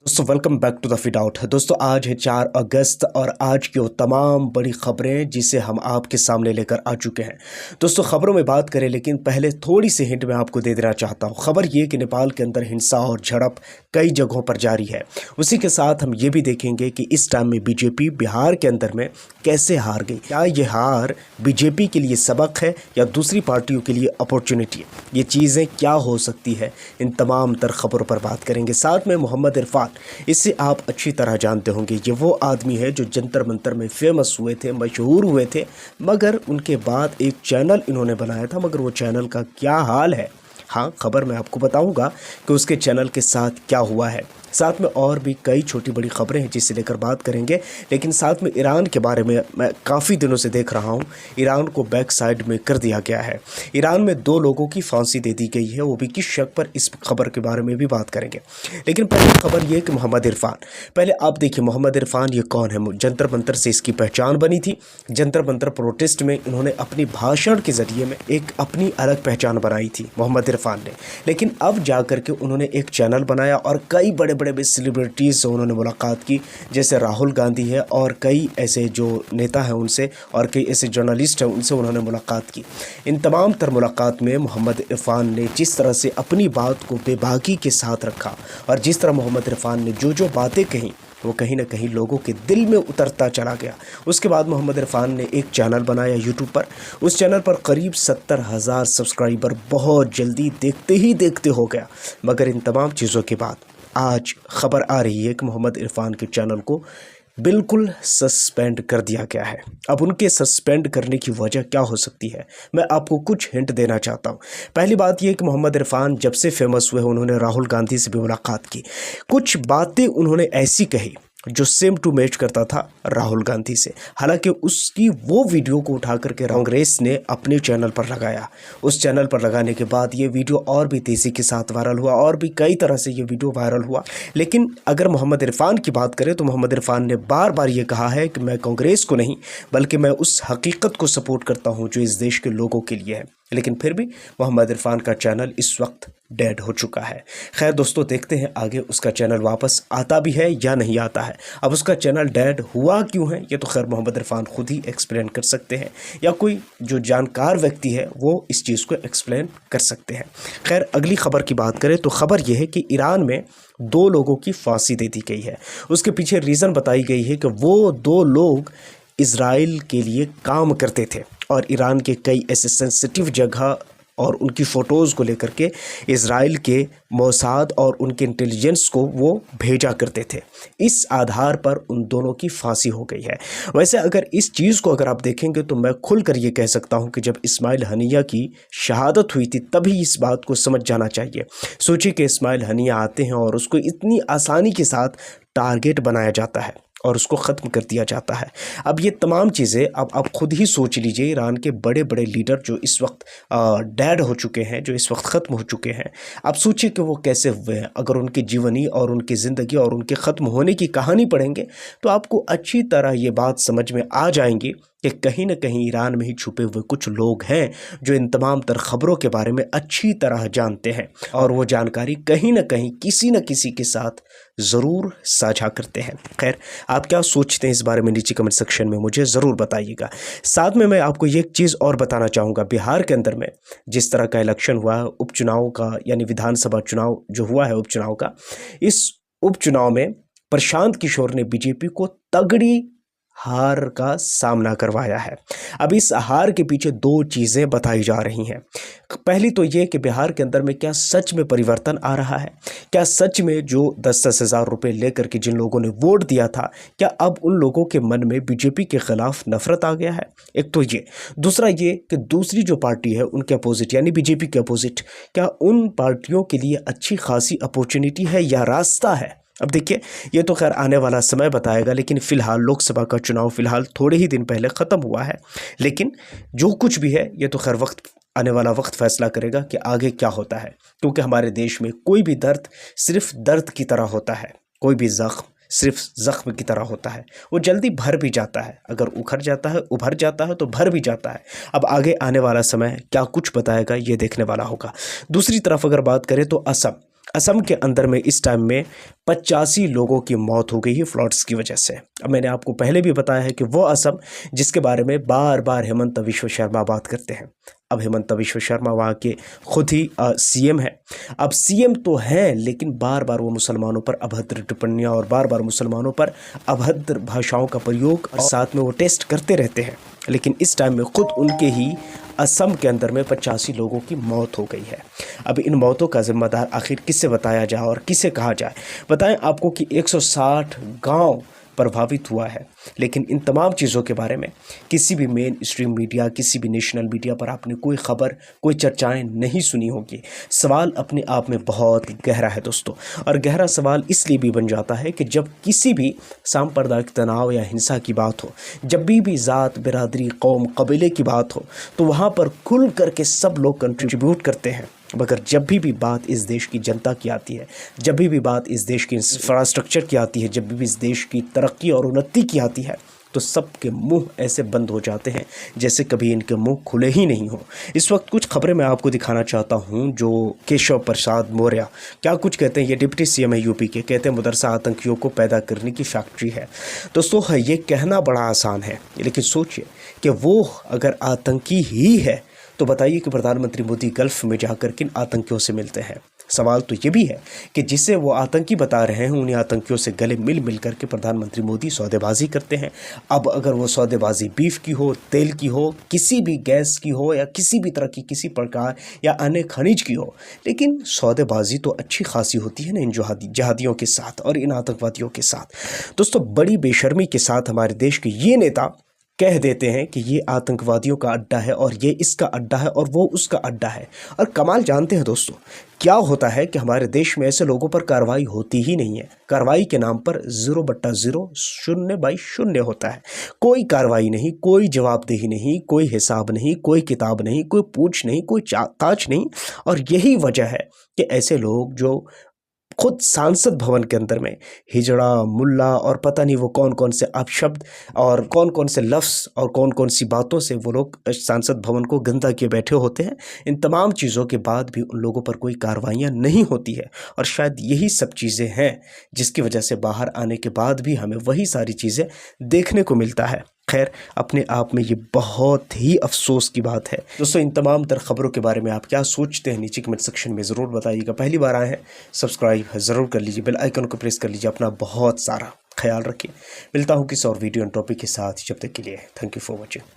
दोस्तों welcome back to the fit out. दोस्तों आज है 4 अगस्त और आज की वो तमाम बड़ी खबरें जिसे हम आपके सामने लेकर आ चुके हैं। दोस्तों खबरों में बात करें लेकिन पहले थोड़ी सी हिंट मैं आपको दे देना चाहता हूं। खबर ये कि नेपाल के अंदर हिंसा और झड़प कई जगहों पर जारी है। उसी के साथ हम ये भी देखेंगे कि इस टाइम में बीजेपी बिहार के अंदर में कैसे हार गई। क्या ये हार बीजेपी के लिए सबक है या दूसरी पार्टियों के लिए अपॉर्चुनिटी है? ये चीज़ें क्या हो सकती है, इन तमाम तर खबरों पर बात करेंगे। साथ में मोहम्मद इरफान, इससे आप अच्छी तरह जानते होंगे ये वो आदमी है जो जंतर मंतर में फेमस हुए थे, मशहूर हुए थे, मगर उनके बाद एक चैनल इन्होंने बनाया था, मगर वो चैनल का क्या हाल है, हाँ खबर मैं आपको बताऊंगा कि उसके चैनल के साथ क्या हुआ है। साथ में और भी कई छोटी बड़ी खबरें हैं जिससे लेकर बात करेंगे। लेकिन साथ में ईरान के बारे में मैं काफ़ी दिनों से देख रहा हूँ, ईरान को बैक साइड में कर दिया गया है। ईरान में 2 लोगों की फांसी दे दी गई है, वो भी किस शक पर, इस खबर के बारे में भी बात करेंगे। लेकिन पहले खबर ये कि मोहम्मद इरफान, पहले आप देखिए मोहम्मद इरफान ये कौन है। जंतर मंतर से इसकी पहचान बनी थी। जंतर मंतर प्रोटेस्ट में इन्होंने अपनी भाषण के ज़रिए में एक अपनी अलग पहचान बनाई थी मोहम्मद इरफान ने। लेकिन अब जा कर के उन्होंने एक चैनल बनाया और कई बड़े बड़े सेलिब्रिटीज़ से उन्होंने मुलाकात की, जैसे राहुल गांधी है और कई ऐसे जो नेता हैं उनसे, और कई ऐसे जर्नलिस्ट हैं उनसे उन्होंने मुलाकात की। इन तमाम तर मुलाकात में मोहम्मद इरफान ने जिस तरह से अपनी बात को बेबाकी के साथ रखा और जिस तरह मोहम्मद इरफान ने जो बातें कहीं वो कहीं ना कहीं लोगों के दिल में उतरता चला गया। उसके बाद मोहम्मद इरफान ने एक चैनल बनाया यूट्यूब पर। उस चैनल पर करीब 70,000 सब्सक्राइबर बहुत जल्दी देखते ही देखते हो गया। मगर इन तमाम चीज़ों के बाद आज खबर आ रही है कि मोहम्मद इरफान के चैनल को बिल्कुल सस्पेंड कर दिया गया है। अब उनके सस्पेंड करने की वजह क्या हो सकती है, मैं आपको कुछ हिंट देना चाहता हूँ। पहली बात यह कि मोहम्मद इरफान जब से फेमस हुए उन्होंने राहुल गांधी से भी मुलाकात की। कुछ बातें उन्होंने ऐसी कही जो सेम टू मैच करता था राहुल गांधी से। हालांकि उसकी वो वीडियो को उठा करके कांग्रेस ने अपने चैनल पर लगाया। उस चैनल पर लगाने के बाद ये वीडियो और भी तेज़ी के साथ वायरल हुआ और भी कई तरह से ये वीडियो वायरल हुआ। लेकिन अगर मोहम्मद इरफान की बात करें तो मोहम्मद इरफान ने बार बार ये कहा है कि मैं कांग्रेस को नहीं बल्कि मैं उस हकीकत को सपोर्ट करता हूँ जो इस देश के लोगों के लिए है। लेकिन फिर भी मोहम्मद इरफान का चैनल इस वक्त डेड हो चुका है। खैर दोस्तों, देखते हैं आगे उसका चैनल वापस आता भी है या नहीं आता है। अब उसका चैनल डेड हुआ क्यों है ये तो खैर मोहम्मद इरफान खुद ही एक्सप्लेन कर सकते हैं, या कोई जो जानकार व्यक्ति है वो इस चीज़ को एक्सप्लेन कर सकते हैं। खैर अगली खबर की बात करें तो खबर यह है कि ईरान में 2 लोगों की फांसी दे दी गई है। उसके पीछे रीज़न बताई गई है कि वो 2 लोग इजराइल के लिए काम करते थे और ईरान के कई ऐसे सेंसिटिव जगह और उनकी फ़ोटोज़ को लेकर के इजराइल के मोसाद और उनके इंटेलिजेंस को वो भेजा करते थे। इस आधार पर उन दोनों की फांसी हो गई है। वैसे अगर इस चीज़ को अगर आप देखेंगे तो मैं खुलकर ये कह सकता हूँ कि जब इस्माइल हनिया की शहादत हुई थी तभी इस बात को समझ जाना चाहिए। सोचिए कि इस्माइल हनिया आते हैं और उसको इतनी आसानी के साथ टारगेट बनाया जाता है और उसको ख़त्म कर दिया जाता है। अब ये तमाम चीज़ें अब आप खुद ही सोच लीजिए, ईरान के बड़े बड़े लीडर जो इस वक्त डेड हो चुके हैं, जो इस वक्त ख़त्म हो चुके हैं, आप सोचिए कि वो कैसे हुए हैं। अगर उनकी जीवनी और उनकी ज़िंदगी और उनके ख़त्म होने की कहानी पढ़ेंगे तो आपको अच्छी तरह ये बात समझ में आ जाएंगी कि कहीं न कहीं ईरान में ही छुपे हुए कुछ लोग हैं जो इन तमाम तर खबरों के बारे में अच्छी तरह जानते हैं और वो जानकारी कहीं न कहीं किसी न किसी के साथ ज़रूर साझा करते हैं। खैर आप क्या सोचते हैं इस बारे में नीचे कमेंट सेक्शन में मुझे ज़रूर बताइएगा। साथ में मैं आपको ये एक चीज़ और बताना चाहूँगा, बिहार के अंदर में जिस तरह का इलेक्शन हुआ है उपचुनाव का, यानी विधानसभा चुनाव जो हुआ है उपचुनाव का, इस उपचुनाव में प्रशांत किशोर ने बीजेपी को तगड़ी हार का सामना करवाया है। अब इस हार के पीछे 2 चीज़ें बताई जा रही हैं। पहली तो ये कि बिहार के अंदर में क्या सच में परिवर्तन आ रहा है, क्या सच में जो 10-10 हज़ार रुपये लेकर के जिन लोगों ने वोट दिया था, क्या अब उन लोगों के मन में बीजेपी के खिलाफ नफरत आ गया है। एक तो ये, दूसरा ये कि दूसरी जो पार्टी है उनके अपोजिट यानी बीजेपी के अपोजिट, क्या उन पार्टियों के लिए अच्छी खासी अपॉर्चुनिटी है या रास्ता है। अब देखिए ये तो खैर आने वाला समय बताएगा, लेकिन फ़िलहाल लोकसभा का चुनाव फ़िलहाल थोड़े ही दिन पहले ख़त्म हुआ है। लेकिन जो कुछ भी है ये तो खैर आने वाला वक्त फ़ैसला करेगा कि आगे क्या होता है, क्योंकि हमारे देश में कोई भी दर्द सिर्फ दर्द की तरह होता है, कोई भी ज़ख्म सिर्फ ज़ख्म की तरह होता है, वो जल्दी भर भी जाता है। अगर उभर जाता है तो भर भी जाता है। अब आगे आने वाला समय क्या कुछ बताएगा ये देखने वाला होगा। दूसरी तरफ अगर बात करें तो असम असम के अंदर में इस टाइम में 85 लोगों की मौत हो गई है फ्लड्स की वजह से। अब मैंने आपको पहले भी बताया है कि वो असम जिसके बारे में बार बार हेमंत बिश्व शर्मा बात करते हैं। अब हेमंत बिश्व शर्मा वहाँ के खुद ही सीएम है। अब सीएम तो हैं, लेकिन बार बार वो मुसलमानों पर अभद्र टिप्पणियाँ और बार बार मुसलमानों पर अभद्र भाषाओं का प्रयोग और साथ में वो टेस्ट करते रहते हैं। लेकिन इस टाइम में खुद उनके ही असम के अंदर में 85 लोगों की मौत हो गई है। अब इन मौतों का जिम्मेदार आखिर किसे बताया जाए और किसे कहा जाए? बताएं आपको कि 160 गांव प्रभावित हुआ है, लेकिन इन तमाम चीज़ों के बारे में किसी भी मेन स्ट्रीम मीडिया, किसी भी नेशनल मीडिया पर आपने कोई खबर, कोई चर्चाएं नहीं सुनी होगी। सवाल अपने आप में बहुत गहरा है दोस्तों, और गहरा सवाल इसलिए भी बन जाता है कि जब किसी भी सांप्रदायिक तनाव या हिंसा की बात हो, जब भी ज़ात, बिरादरी, कौम, कबीले की बात हो, तो वहाँ पर खुल करके सब लोग कंट्रीब्यूट करते हैं। मगर जब भी बात इस देश की जनता की आती है, जब भी बात इस देश की इंफ्रास्ट्रक्चर की आती है, जब भी इस देश की तरक्की और उन्नति की आती है, तो सबके मुंह ऐसे बंद हो जाते हैं जैसे कभी इनके मुंह खुले ही नहीं हो। इस वक्त कुछ खबरें मैं आपको दिखाना चाहता हूं जो केशव प्रसाद मौर्य क्या कुछ कहते हैं। ये डिप्टी सीएम है यूपी के। कहते हैं मदरसा आतंकियों को पैदा करने की फैक्ट्री है। दोस्तों ये कहना बड़ा आसान है, लेकिन सोचिए कि वो अगर आतंकी ही है तो बताइए कि प्रधानमंत्री मोदी गल्फ में जाकर किन आतंकियों से मिलते हैं। सवाल तो ये भी है कि जिसे वो आतंकी बता रहे हैं, उन्हीं आतंकियों से गले मिल करके प्रधानमंत्री मोदी सौदेबाजी करते हैं। अब अगर वो सौदेबाजी बीफ की हो, तेल की हो, किसी भी गैस की हो, या किसी भी तरह की किसी प्रकार या अन्य खनिज की हो, लेकिन सौदेबाजी तो अच्छी खासी होती है ना इन जहादियों के साथ और इन आतंकवादियों के साथ। दोस्तों बड़ी बेशर्मी के साथ हमारे देश के ये नेता कह देते हैं कि ये आतंकवादियों का अड्डा है और ये इसका अड्डा है और वो उसका अड्डा है। और कमाल जानते हैं दोस्तों क्या होता है कि हमारे देश में ऐसे लोगों पर कार्रवाई होती ही नहीं है। कार्रवाई के नाम पर 0/0, 0/0 होता है। कोई कार्रवाई नहीं, कोई जवाबदेही नहीं, कोई हिसाब नहीं, कोई किताब नहीं, कोई पूछ नहीं, कोई ताछ नहीं। और यही वजह है कि ऐसे लोग जो खुद सांसद भवन के अंदर में हिजड़ा, मुल्ला और पता नहीं वो कौन कौन से अपशब्द और कौन कौन से लफ्ज़ और कौन कौन सी बातों से वो लोग सांसद भवन को गंदा किए बैठे होते हैं। इन तमाम चीज़ों के बाद भी उन लोगों पर कोई कार्रवाइयाँ नहीं होती है। और शायद यही सब चीज़ें हैं जिसकी वजह से बाहर आने के बाद भी हमें वही सारी चीज़ें देखने को मिलता है। खैर, अपने आप में ये बहुत ही अफसोस की बात है। दोस्तों इन तमाम तर खबरों के बारे में आप क्या सोचते हैं नीचे कमेंट सेक्शन में ज़रूर बताइएगा। पहली बार आए हैं सब्सक्राइब ज़रूर कर लीजिए, बेल आइकन को प्रेस कर लीजिए। अपना बहुत सारा ख्याल रखिए। मिलता हूँ किसी और वीडियो एंड टॉपिक के साथ। जब तक के लिए थैंक यू फॉर वॉचिंग।